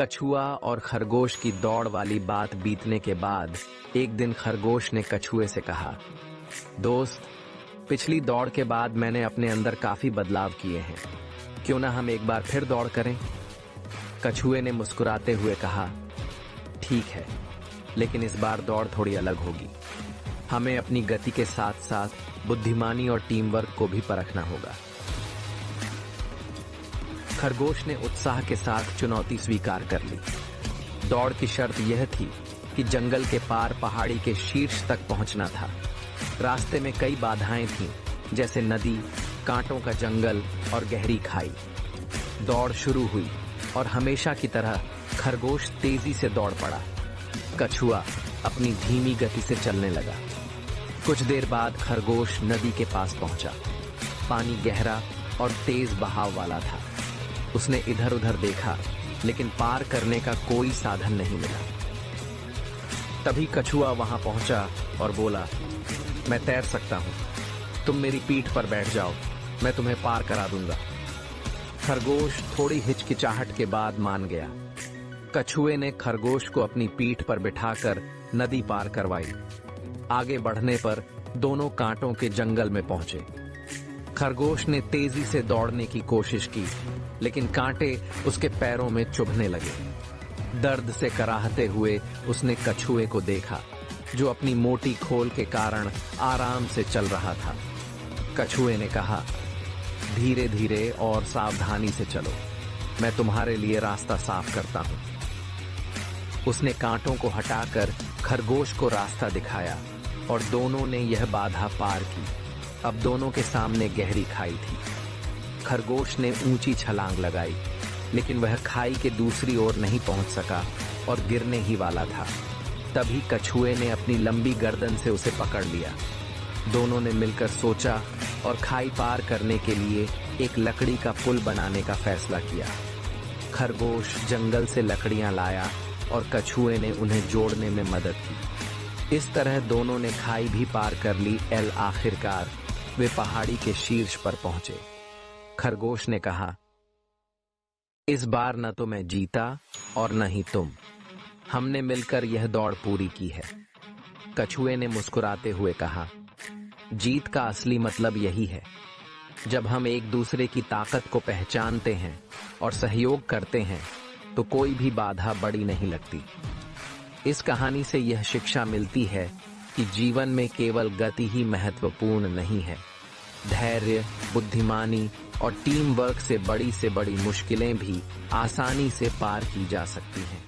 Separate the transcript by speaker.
Speaker 1: कछुआ और खरगोश की दौड़ वाली बात बीतने के बाद एक दिन खरगोश ने कछुए से कहा, दोस्त, पिछली दौड़ के बाद मैंने अपने अंदर काफी बदलाव किए हैं। क्यों ना हम एक बार फिर दौड़ करें? कछुए ने मुस्कुराते हुए कहा, ठीक है, लेकिन इस बार दौड़ थोड़ी अलग होगी। हमें अपनी गति के साथ साथ बुद्धिमानी और टीम वर्क को भी परखना होगा। खरगोश ने उत्साह के साथ चुनौती स्वीकार कर ली। दौड़ की शर्त यह थी कि जंगल के पार पहाड़ी के शीर्ष तक पहुंचना था। रास्ते में कई बाधाएं थीं, जैसे नदी, कांटों का जंगल और गहरी खाई। दौड़ शुरू हुई और हमेशा की तरह खरगोश तेजी से दौड़ पड़ा। कछुआ अपनी धीमी गति से चलने लगा। कुछ देर बाद खरगोश नदी के पास पहुंचा। पानी गहरा और तेज बहाव वाला था। उसने इधर उधर देखा, लेकिन पार करने का कोई साधन नहीं मिला। तभी कछुआ वहां पहुंचा और बोला, मैं तैर सकता हूं, तुम मेरी पीठ पर बैठ जाओ, मैं तुम्हें पार करा दूंगा। खरगोश थोड़ी हिचकिचाहट के बाद मान गया। कछुए ने खरगोश को अपनी पीठ पर बिठाकर नदी पार करवाई। आगे बढ़ने पर दोनों कांटों के जंगल में पहुंचे। खरगोश ने तेजी से दौड़ने की कोशिश की, लेकिन कांटे उसके पैरों में चुभने लगे। दर्द से कराहते हुए उसने कछुए को देखा, जो अपनी मोटी खोल के कारण आराम से चल रहा था। कछुए ने कहा, धीरे धीरे और सावधानी से चलो, मैं तुम्हारे लिए रास्ता साफ करता हूं। उसने कांटों को हटाकर खरगोश को रास्ता दिखाया और दोनों ने यह बाधा पार की। अब दोनों के सामने गहरी खाई थी। खरगोश ने ऊंची छलांग लगाई, लेकिन वह खाई के दूसरी ओर नहीं पहुंच सका और गिरने ही वाला था। तभी कछुए ने अपनी लंबी गर्दन से उसे पकड़ लिया। दोनों ने मिलकर सोचा और खाई पार करने के लिए एक लकड़ी का पुल बनाने का फैसला किया। खरगोश जंगल से लकड़ियां लाया और कछुए ने उन्हें जोड़ने में मदद की। इस तरह दोनों ने खाई भी पार कर ली। आखिरकार वे पहाड़ी के शीर्ष पर पहुंचे। खरगोश ने कहा, इस बार न तो मैं जीता और न ही तुम। हमने मिलकर यह दौड़ पूरी की है। कछुए ने मुस्कुराते हुए कहा, जीत का असली मतलब यही है। जब हम एक दूसरे की ताकत को पहचानते हैं और सहयोग करते हैं, तो कोई भी बाधा बड़ी नहीं लगती। इस कहानी से यह शिक्षा मिलती है कि जीवन में केवल गति ही महत्वपूर्ण नहीं है। धैर्य, बुद्धिमानी और टीम वर्क से बड़ी मुश्किलें भी आसानी से पार की जा सकती हैं।